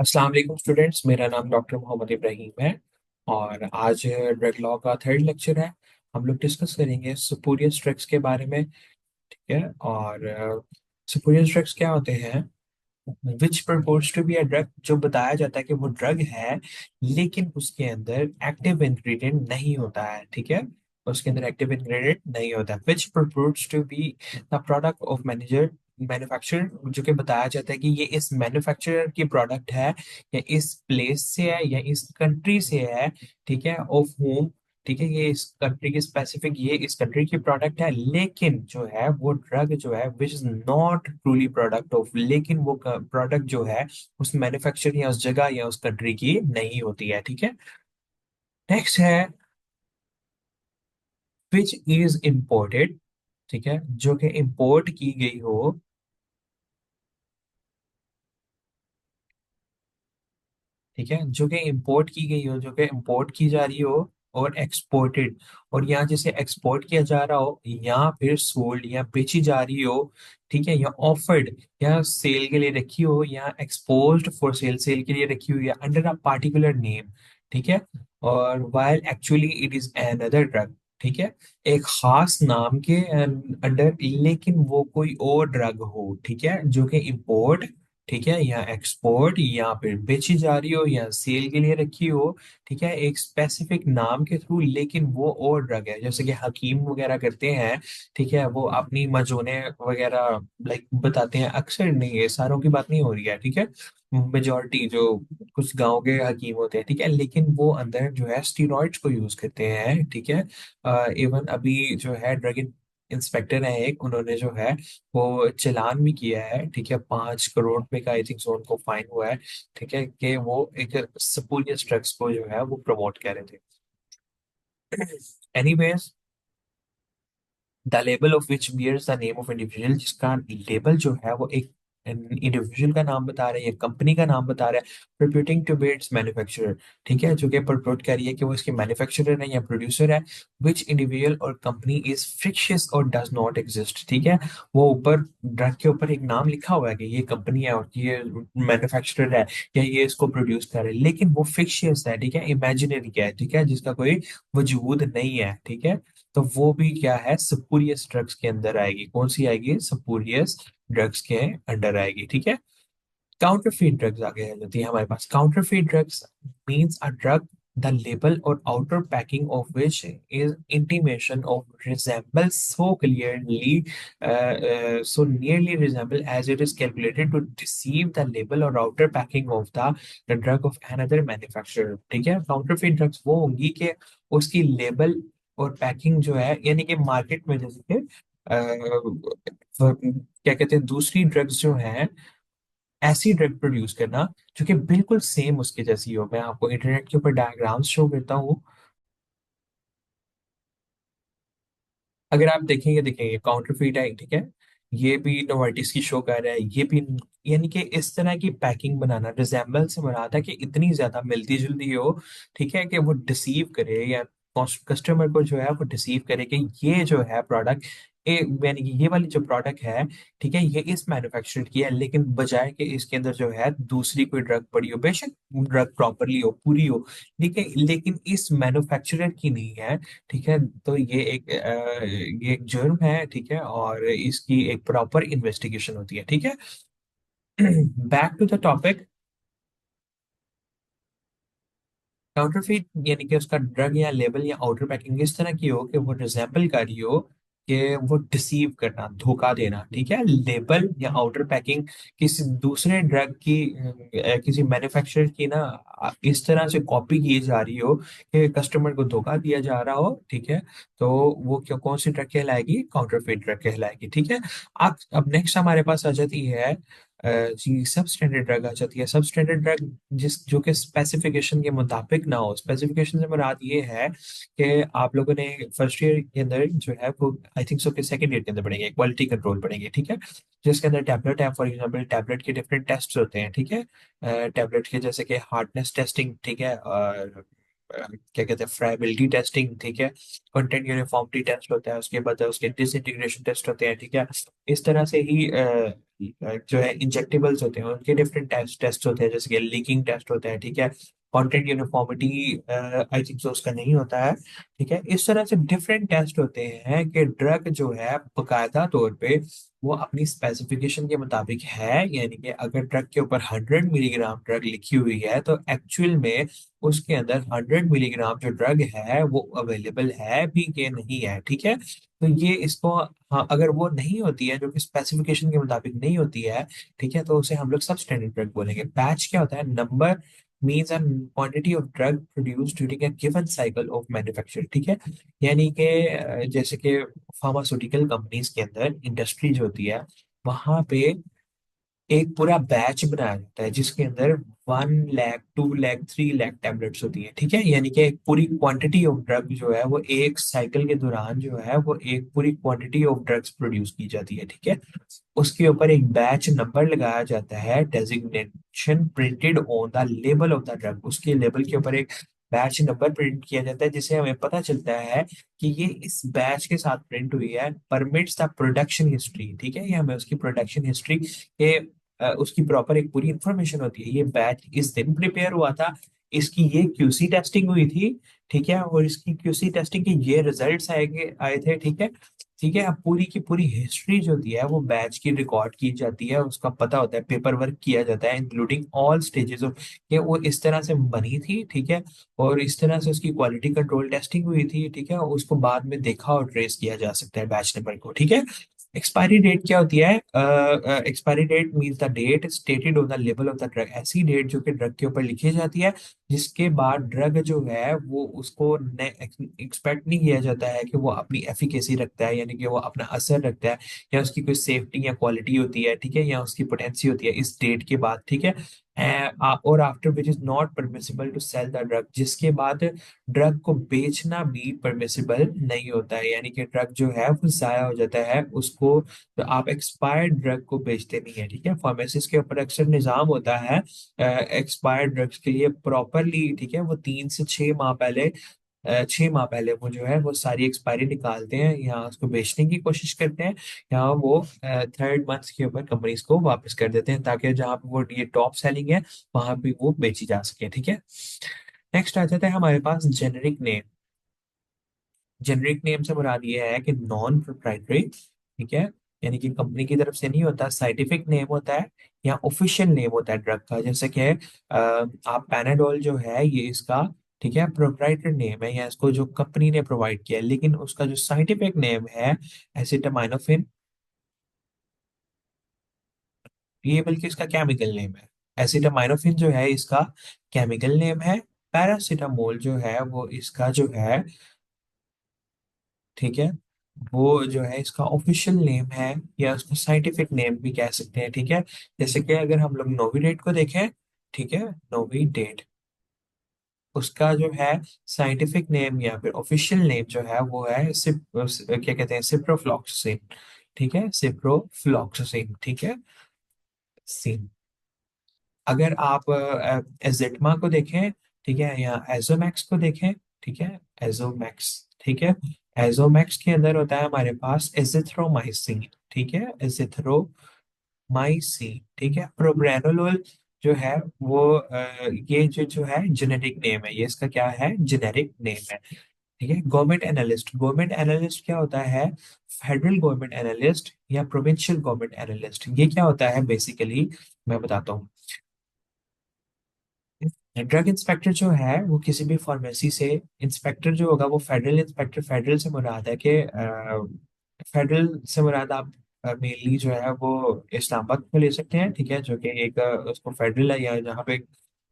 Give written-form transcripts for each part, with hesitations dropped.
अस्सलाम वालेकुम स्टूडेंट्स, मेरा नाम डॉक्टर मोहम्मद इब्राहिम है। और आज ड्रग लॉ का थर्ड लेक्चर है। हम लोग डिस्कस करेंगे स्पूरियस ड्रग्स के बारे में। ठीक है। और स्पूरियस ड्रग्स क्या होते हैं? Which purports to be a drug, जो बताया जाता है कि वो ड्रग है, लेकिन उसके अंदर एक्टिव इंग्रेडिएंट नहीं होता है। ठीक है। उसके अंदर एक्टिव इंग्रेडिएंट नहीं होता है। Which purports to be the product of manufacturer, जो कि बताया जाता है कि ये इस मैन्युफैक्चरर की प्रोडक्ट है, या इस प्लेस से है, या इस कंट्री से है। ठीक है। Of home. ठीक है, ये इस कंट्री की स्पेसिफिक, ये इस कंट्री की प्रोडक्ट है, लेकिन जो है वो ड्रग जो है विच is not truly product of, लेकिन वो प्रोडक्ट जो है उस मैन्युफैक्चर या उस जगह या उस कंट्री की नहीं होती है। ठीक है। नेक्स्ट है विच इज इम्पोर्टेड। ठीक है, जो कि इम्पोर्ट की गई हो। ठीक है, जो कि इंपोर्ट की गई हो, जो कि इंपोर्ट की जा रही हो, और एक्सपोर्टेड, और यहाँ जैसे एक्सपोर्ट किया जा रहा हो, या फिर सोल्ड या बेची जा रही हो। ठीक है, या ऑफर्ड, या सेल के लिए रखी हो, या एक्सपोज्ड फॉर सेल, सेल के लिए रखी हुई, या अंडर अ पार्टिकुलर नेम। ठीक है। और while actually it is another drug. ठीक है, एक खास नाम के अंडर, लेकिन वो कोई और ड्रग हो। ठीक है, जो कि इंपोर्ट, ठीक है, या एक्सपोर्ट, या फिर बेची जा रही हो, या सेल के लिए रखी हो। ठीक है, एक स्पेसिफिक नाम के थ्रू, लेकिन वो और ड्रग है, जैसे कि हकीम वगैरह करते हैं। ठीक है, वो अपनी मजूने वगैरह लाइक बताते हैं, अक्सर नहीं है, सारों की बात नहीं हो रही है। ठीक है, मेजोरिटी जो कुछ गांव के हकीम होते हैं, ठीक है, लेकिन वो अंदर जो है स्टीरॉइड्स को यूज करते हैं। ठीक है। इवन अभी जो है ड्रग इंस्पेक्टर है एक, उन्होंने जो है वो चालान भी किया है। ठीक है, 5 करोड़ रुपए का आई थिंक सो उनको फाइन हुआ है। ठीक है, कि वो एक स्पूरियस ड्रग्स को जो है वो प्रमोट कर रहे थे। Anyways, the label of which bears the name of individual, जिसका लेबल जो है वो एक इंडिविजुअल का नाम बता रहा है, या कंपनी का नाम बता रहा है, प्रपोर्टिंग टू बी इट्स मैन्युफैक्चरर। ठीक है, जो कि प्रपोर्ट कर रही है कि वो इसकी मैन्युफैक्चरर है या प्रोड्यूसर है। विच इंडिविजुअल और कंपनी इज फिक्शियस और डज नॉट एग्जिस्ट। ठीक है, वो ऊपर ड्रग के ऊपर एक नाम लिखा हुआ है कि ये कंपनी है, और ये मैन्युफैक्चरर है, या ये इसको प्रोड्यूस कर रहा है, लेकिन वो फिक्शियस है। ठीक है, इमेजिनरी है। ठीक है, जिसका कोई वजूद नहीं है। ठीक है, तो वो भी क्या है, स्पूरियस ड्रग्स के अंदर आएगी। कौन सी आएगी? स्पूरियस ड्रग्स के अंडर आएगी। ठीक है। काउंटरफीट ड्रग्स आगे आ जाती है हमारे पास। Counterfeit drugs means a drug the label और outer packing of which is intimation of resembles so clearly so nearly resemble as it is calculated to deceive the label or outer packing of the drug of another manufacturer। ठीक है, counterfeit drugs वो होंगी कि उसकी label और packing जो है, यानी कि मार्केट में जैसे कि क्या कहते हैं, दूसरी ड्रग्स जो हैं, ऐसी ड्रग प्रोड्यूस करना जो कि बिल्कुल सेम उसके जैसी हो। मैं आपको इंटरनेट के ऊपर डायग्राम्स शो करता हूँ। अगर आप देखेंगे देखेंगे काउंटरफीट है। ठीक है, ये भी नोवार्टिस की शो कर रहा है, ये भी। यानी कि इस तरह की पैकिंग बनाना, रिजेम्बल से मुराद है कि इतनी ज्यादा मिलती जुलती हो। ठीक है, कि वो डिसीव करे, या कस्टमर को जो है वो डिसीव करे कि ये जो है प्रोडक्ट, यानी कि ये वाली जो प्रोडक्ट है, ठीक है, ये इस मैन्युफैक्चर की है, लेकिन बजाय कि इसके अंदर जो है दूसरी कोई ड्रग पड़ी हो, बेशक ड्रग प्रॉपरली हो, पूरी हो, ठीक है, लेकिन इस मैन्युफैक्चरर की नहीं है। ठीक है, तो ये एक जुर्म है। ठीक है, और इसकी एक प्रॉपर इन्वेस्टिगेशन होती है। ठीक है। Back to the topic. Counterfeit यानी कि उसका ड्रग या लेबल या आउटर पैकिंग इस तरह की हो कि वो रिजेंबल कर रही हो, कि वो डिसीव करना, धोखा देना। ठीक है, लेबल या आउटर पैकिंग किसी दूसरे ड्रग की, किसी मैन्युफैक्चरर की ना, इस तरह से कॉपी की जा रही हो कि कस्टमर को धोखा दिया जा रहा हो। ठीक है, तो वो क्यों, कौन सी ड्रग कहलाएगी? काउंटरफीट ड्रग कहलाएगी। ठीक है। अब नेक्स्ट हमारे पास आ जाती है जी सब स्टैंडर्ड ड्रग आ जाती है। सब स्टैंडर्ड ड्रग जिस जो कि स्पेसिफिकेशन के मुताबिक ना हो। स्पेसिफिकेशन से मुराद ये है कि आप लोगों ने फर्स्ट ईयर के अंदर जो है वो, आई थिंक सो, कि सेकंड ईयर के अंदर पढ़ेंगे, क्वालिटी कंट्रोल पढ़ेंगे। ठीक है, जिसके अंदर टैबलेट है, फॉर एग्जांपल टैबलेट के डिफरेंट टेस्ट होते हैं। ठीक है, टैबलेट के जैसे कि हार्डनेस टेस्टिंग, ठीक है, और क्या कहते हैं, फ्राइबिलिटी टेस्टिंग। ठीक है, कंटेंट यूनिफॉर्मिटी टेस्ट होता है, उसके बाद उसके डिसइंटीग्रेशन टेस्ट होते हैं। ठीक है, इस तरह से ही जो है इंजेक्टेबल्स होते हैं उनके डिफरेंट टेस्ट होते हैं, जैसे कि लीकिंग टेस्ट होता है, ठीक है। Content uniformity I think so उसका नहीं होता है, ठीक है। इस तरह से डिफरेंट टेस्ट होते हैं कि ड्रग जो है बकायदा तौर पे वो अपनी स्पेसिफिकेशन के मुताबिक है, यानी कि अगर ड्रग के ऊपर 100 मिलीग्राम ड्रग लिखी हुई है तो एक्चुअल में उसके अंदर 100 मिलीग्राम जो ड्रग है वो अवेलेबल है भी कि नहीं है, ठीक है। तो ये इसको, हाँ, अगर वो नहीं होती है, जो कि स्पेसिफिकेशन के मुताबिक नहीं होती है, ठीक है, तो उसे हम लोग सब स्टैंडर्ड ड्रग बोलेंगे। बैच क्या होता है? Number means an quantity of drug produce during a given cycle of manufacture, ठीक है। यानी कि जैसे कि फार्मास्यूटिकल कंपनीज के अंदर इंडस्ट्री जो होती है वहां पे एक पूरा बैच बनाया जाता है जिसके अंदर 1 लाख, 2 लाख, 3 लाख टैबलेट्स होती है, ठीक है। यानी कि एक पूरी क्वांटिटी ऑफ ड्रग जो है वो एक साइकिल के दौरान जो है वो एक पूरी क्वांटिटी ऑफ ड्रग्स प्रोड्यूस की जाती है, ठीक है। उसके ऊपर एक बैच नंबर लगाया जाता है, designation printed on the label of the drug, उसके लेबल के ऊपर एक बैच नंबर प्रिंट किया जाता है जिससे हमें पता चलता है कि ये इस बैच के साथ प्रिंट हुई है। परमिट्स द प्रोडक्शन हिस्ट्री, ठीक है, ये हमें उसकी प्रोडक्शन हिस्ट्री के उसकी प्रॉपर एक पूरी इंफॉर्मेशन होती है। ये बैच इस दिन प्रिपेयर हुआ था, इसकी ये क्यूसी टेस्टिंग हुई थी, ठीक है, और इसकी क्यूसी टेस्टिंग के ये रिजल्ट्स आए थे, ठीक है। ठीक है, अब पूरी की पूरी हिस्ट्री जो दी है वो बैच की रिकॉर्ड की जाती है, उसका पता होता है, पेपर वर्क किया जाता है, इंक्लूडिंग ऑल स्टेजेस ऑफ कि वो इस तरह से बनी थी, ठीक है, और इस तरह से उसकी क्वालिटी कंट्रोल टेस्टिंग हुई थी, ठीक है, और उसको बाद में देखा और ट्रेस किया जा सकता है बैच नंबर को, ठीक है। एक्सपायरी डेट क्या होती है? Expiry date means the date stated on the label of the drug, ऐसी डेट जो कि ड्रग के ऊपर लिखी जाती है जिसके बाद ड्रग जो है वो उसको एक्सपेक्ट नहीं किया जाता है कि वो अपनी एफिकेसी रखता है, यानी कि वो अपना असर रखता है, या उसकी कोई सेफ्टी या क्वालिटी होती है, ठीक है, या उसकी पोटेंसी होती है इस डेट के बाद, ठीक है। और after which is not permissible to sell the drug, जिसके बाद ड्रग को बेचना भी परमिसिबल नहीं होता है, यानी कि ड्रग जो है वो जाया हो जाता है उसको, तो आप एक्सपायर्ड ड्रग को बेचते नहीं है, ठीक है। फार्मेसिस्ट के ऊपर अक्सर निजाम होता है एक्सपायर्ड ड्रग्स के लिए प्रॉपरली, ठीक है, वो 3 से 6 माह पहले 6 माह पहले वो जो है वो सारी एक्सपायरी निकालते हैं, यहाँ उसको बेचने की कोशिश करते हैं, यहाँ वो थर्ड मंथ के ऊपर कंपनीज को वापस कर देते हैं ताकि जहाँ पे वो ये टॉप सेलिंग है वहां पे वो बेची जा सके, ठीक है। नेक्स्ट आ जाता है हमारे पास जेनेरिक नेम। जेनरिक नेम से मुराद ये है कि नॉन प्रोप्राइटरी, ठीक है, यानी कि कंपनी की तरफ से नहीं होता, साइंटिफिक नेम होता है या ऑफिशियल नेम होता है ड्रग का, जैसे कि आप पैनाडोल जो है ये इसका, ठीक है, प्रोप्राइटरी नेम है या इसको जो कंपनी ने प्रोवाइड किया है, लेकिन उसका जो साइंटिफिक नेम है एसिटामिनोफेन, ये बल्कि इसका केमिकल नेम है। एसिटामिनोफेन जो है इसका केमिकल नेम है। पैरासीटामोल जो है वो इसका जो है, ठीक है, वो जो है इसका ऑफिशियल नेम है या उसको साइंटिफिक नेम भी कह सकते हैं, ठीक है। जैसे कि अगर हम लोग नोविडेट को देखें, ठीक है, नोविडेट, उसका जो है साइंटिफिक नेम या फिर ऑफिशियल नेम जो है वो है क्या कहते हैं, सिप्रोफ्लॉक्सासिन, ठीक है, सिप्रोफ्लॉक्सासिन, ठीक है, सिन। अगर आप एजेटमा को देखें, ठीक है, या एजोमैक्स को देखें, ठीक है, एजोमैक्स, ठीक है, एजोमैक्स के अंदर होता है हमारे पास एजिथ्रोमाइसिन, ठीक है, एजिथ्रोमाइसिन, ठीक है। प्रोग्रानोलोल जो है वो ये जो है जेनेरिक नेम है, ये इसका क्या है, जेनेरिक नेम है, ठीक है। गवर्नमेंट एनालिस्ट, गवर्नमेंट एनालिस्ट क्या होता है? फेडरल गवर्नमेंट एनालिस्ट या प्रोविंशियल गवर्नमेंट एनालिस्ट, ये क्या होता है बेसिकली, मैं बताता हूँ। ड्रग इंस्पेक्टर जो है वो किसी भी फार्मेसी से, इंस्पेक्टर जो होगा वो फेडरल इंस्पेक्टर, फेडरल से मुराद है कि फेडरल से मुराद आप मेनली जो है वो इस्लामाबाद को ले सकते हैं, ठीक है, जो कि एक उसको फेडरल है या जहाँ पे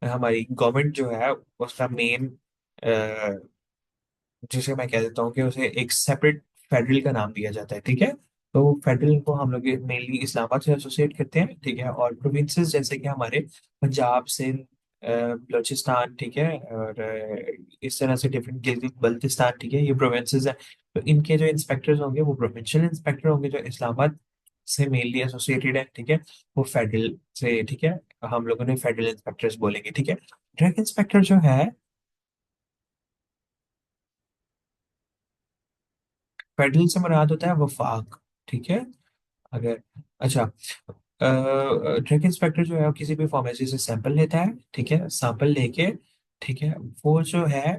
हमारी गवर्नमेंट जो है उसका मेन, जिसे मैं कह देता हूँ कि उसे एक सेपरेट फेडरल का नाम दिया जाता है, ठीक है। तो फेडरल को हम लोग मेनली इस्लामाबाद से एसोसिएट करते हैं, ठीक है, और प्रोविंसेस जैसे कि हमारे पंजाब, सिंध, बलूचिस्तान, ठीक है, और इस तरह से डिफरेंट, गिलगित बल्तिस्तान, ठीक है, ये प्रोविंसेस है। तो इनके जो इंस्पेक्टर्स होंगे वो प्रोविंशियल इंस्पेक्टर होंगे, जो इस्लामाबाद से मेनली एसोसिएटेड है, ठीक है, वो फेडरल से, ठीक है, हम लोगों ने फेडरल इंस्पेक्टर्स बोलेंगे, ठीक है। ड्रग इंस्पेक्टर जो है, फेडरल से मुराद होता है वफाक, ठीक है। अगर, अच्छा, ड्रग इंस्पेक्टर जो है वो किसी भी फार्मेसी से सैंपल लेता है, ठीक है, सैंपल लेके, ठीक है, वो जो है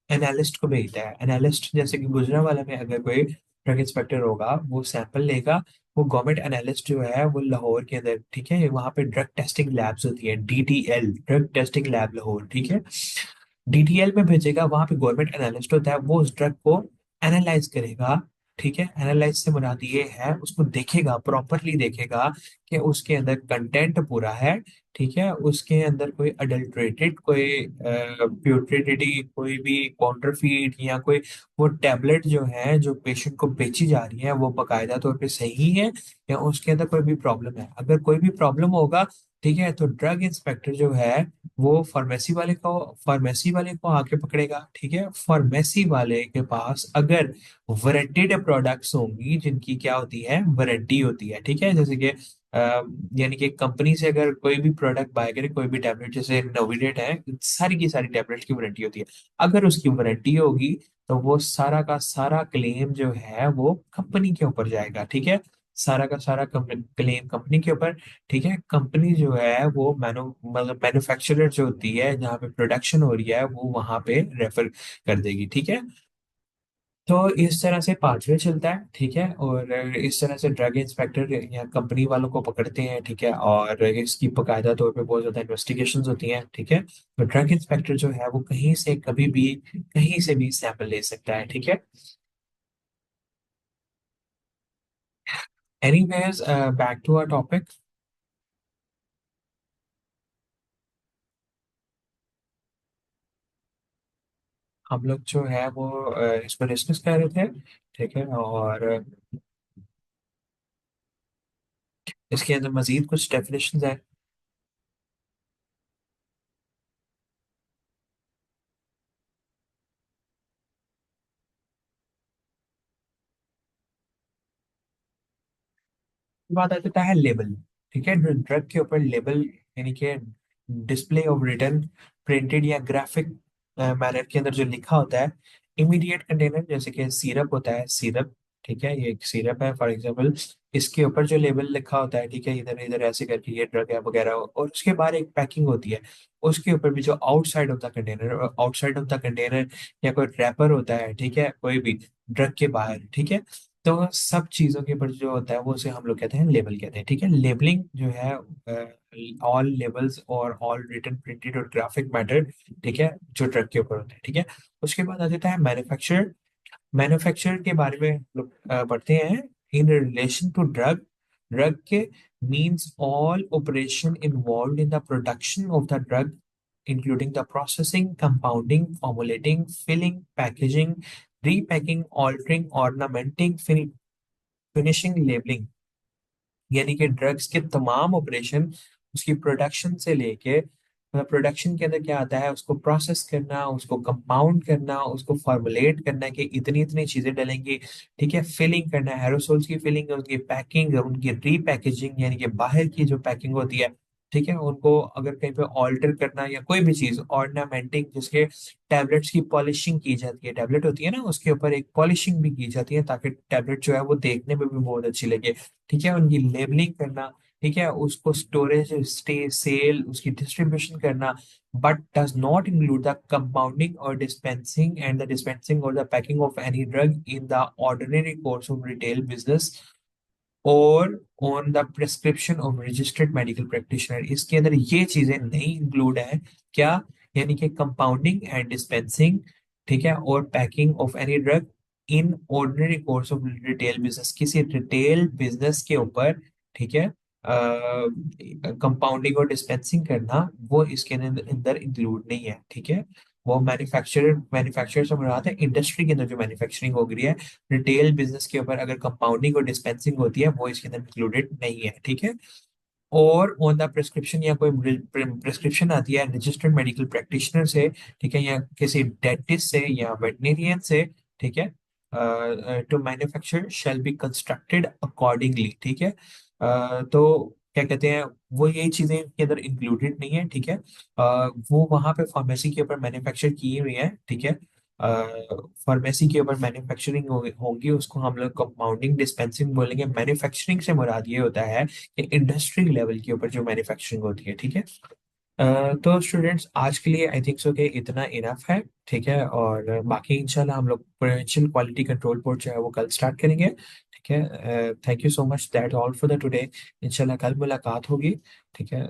एनालिस्ट को भेजता है। एनालिस्ट जैसे कि गुजरांवाला में अगर कोई ड्रग इंस्पेक्टर होगा, वो सैंपल लेगा, वो गवर्नमेंट एनालिस्ट जो है वो लाहौर के अंदर, ठीक है, वहां पे ड्रग टेस्टिंग लैब्स होती है, DTL, drug testing lab Lahore, ठीक है, डीटीएल में भेजेगा, वहां पे गवर्नमेंट एनालिस्ट होता है, वो उस ड्रग को एनालाइज करेगा, ठीक है, एनालाइज से मुराद ये है उसको देखेगा, प्रॉपरली देखेगा कि उसके अंदर कंटेंट पूरा है, ठीक है, उसके अंदर कोई अडल्ट्रेटेड, कोई प्यूरिटी, कोई भी काउंटरफीट या कोई वो टैबलेट जो है जो पेशेंट को बेची जा रही है वो बाकायदा तौर पे सही है, या उसके अंदर कोई भी प्रॉब्लम है। अगर कोई भी प्रॉब्लम होगा, ठीक है, तो ड्रग इंस्पेक्टर जो है वो फार्मेसी वाले को आके पकड़ेगा, ठीक है, फार्मेसी वाले के पास अगर वारंटीड प्रोडक्ट्स होंगी, जिनकी क्या होती है, वारंटी होती है, ठीक है, जैसे कि यानी कि कंपनी से अगर कोई भी प्रोडक्ट बाय करे, कोई भी टैबलेट, जैसे नोविडेट है, सारी की सारी टैबलेट की वारंटी होती है, अगर उसकी वारंटी होगी तो वो सारा का सारा क्लेम जो है वो कंपनी के ऊपर जाएगा, ठीक है, सारा का सारा क्लेम कंपनी के ऊपर, ठीक है, कंपनी जो है वो मतलब मैन्युफैक्चरर जो होती है, जहाँ पे प्रोडक्शन हो रही है, वो वहां पे रेफर कर देगी, ठीक है। तो इस तरह से पाथवे चलता है, ठीक है, और इस तरह से ड्रग इंस्पेक्टर या कंपनी वालों को पकड़ते हैं, ठीक है, और इसकी बाकायदा तौर पे बहुत ज्यादा इन्वेस्टिगेशंस होती हैं, ठीक है, तो ड्रग इंस्पेक्टर जो है वो कहीं से कभी भी कहीं से भी सैंपल ले सकता है, ठीक है। Anyways, back to our topic. हम लोग जो है वो इस पर डिस्कस कर रहे थे, ठीक है, और इसके अंदर मजीद कुछ डेफिनेशन है। बात आ जाता है लेबल, ठीक है, ड्रग के ऊपर लेबल, यानी कि डिस्प्ले ऑफ रिटर्न, प्रिंटेड या ग्राफिक मैनर के अंदर जो लिखा होता है। इमीडिएट कंटेनर, जैसे कि सिरप होता है, सिरप, ठीक है, ये एक सिरप है फॉर एग्जांपल, इसके ऊपर जो लेबल लिखा होता है, ठीक है, इधर इधर ऐसे करके ये ड्रग है वगैरह, और उसके बाद एक पैकिंग होती है, उसके ऊपर भी जो outside of the container, outside of the container या कोई रैपर होता है, ठीक है, कोई भी ड्रग के बाहर, ठीक है, तो सब चीजों के ऊपर जो होता है वो उसे हम लोग कहते हैं लेबल कहते हैं, ठीक है, लेबलिंग जो है, ऑल लेबल्स और ऑल रिटन प्रिंटेड और ग्राफिक मैटर, ठीक है, जो ड्रग के ऊपर होता है, ठीक है। उसके बाद आ जाता है मैन्युफैक्चर। मैन्युफैक्चर के बारे में हम लोग पढ़ते हैं, in relation to drug, drug के means all operation involve in the production of the drug, including the processing, compounding, formulating, filling, packaging, repacking, altering, ornamenting, finishing, labelling, यानी कि ड्रग्स के तमाम ऑपरेशन, उसकी प्रोडक्शन से लेके, मतलब प्रोडक्शन के अंदर क्या आता है, उसको प्रोसेस करना, उसको कंपाउंड करना, उसको फॉर्मुलेट करना कि इतनी इतनी चीजें डलेंगी, ठीक है, फिलिंग करना है, एरोसोल्स की फिलिंग, उनकी पैकिंग, उनकी रीपैकेजिंग, यानी कि बाहर की जो पैकिंग होती है, ठीक है, उनको अगर कहीं पे ऑल्टर करना या कोई भी चीज, ऑर्नामेंटिंग, जिसके टैबलेट्स की पॉलिशिंग की जाती है, टैबलेट होती है ना, उसके ऊपर एक पॉलिशिंग भी की जाती है ताकि टैबलेट जो है वो देखने में भी बहुत अच्छी लगे, ठीक है, उनकी लेबलिंग करना, ठीक है, उसको स्टोरेज, स्टे, सेल, उसकी डिस्ट्रीब्यूशन करना, but does not include the compounding और डिस्पेंसिंग एंड द डिस्पेंसिंग और the packing of any drug in the ordinary course of retail business और on the prescription of registered medical practitioner. इसके अंदर ये चीजें नहीं इंक्लूड है, क्या, यानी कि कंपाउंडिंग एंड डिस्पेंसिंग, ठीक है, और packing of any drug in ordinary course of retail business, किसी रिटेल बिजनेस के ऊपर, ठीक है, कंपाउंडिंग और डिस्पेंसिंग करना वो इसके अंदर अंदर इंक्लूड नहीं है, ठीक है। वो मैन्युफैक्चरर से मुराद है इंडस्ट्री के अंदर जो मैन्युफैक्चरिंग हो गई है, रिटेल बिजनेस के ऊपर अगर कंपाउंडिंग और डिस्पेंसिंग होती है वो इसके अंदर इंक्लूडेड नहीं है, ठीक है। और ऑन द प्रिस्क्रिप्शन, या कोई प्रिस्क्रिप्शन आती है रजिस्टर्ड मेडिकल प्रैक्टिशनर से, ठीक है, या किसी डेंटिस्ट से या वेटनेरियन से, ठीक है, to manufacture shall be constructed accordingly, ठीक है। तो क्या कहते हैं, वो यही चीजें के अंदर इंक्लूडेड नहीं है, ठीक है, वो वहां पे फार्मेसी के ऊपर मैन्युफैक्चर की हुई है, ठीक है, फार्मेसी के ऊपर मैन्युफैक्चरिंग होगी, उसको हम लोग कंपाउंडिंग डिस्पेंसिंग बोलेंगे। मैन्युफैक्चरिंग से मुराद ये होता है कि इंडस्ट्री लेवल के ऊपर जो मैन्युफैक्चरिंग होती है, ठीक है। तो स्टूडेंट्स आज के लिए आई थिंक सो कि इतना इनफ है, ठीक है। और बाकी इंशाल्लाह हम लोग प्रोविंशियल क्वालिटी कंट्रोल बोर्ड जो है वो कल स्टार्ट करेंगे, ठीक है। Thank you so much, that all for the today. इंशाल्लाह कल मुलाकात होगी, ठीक है।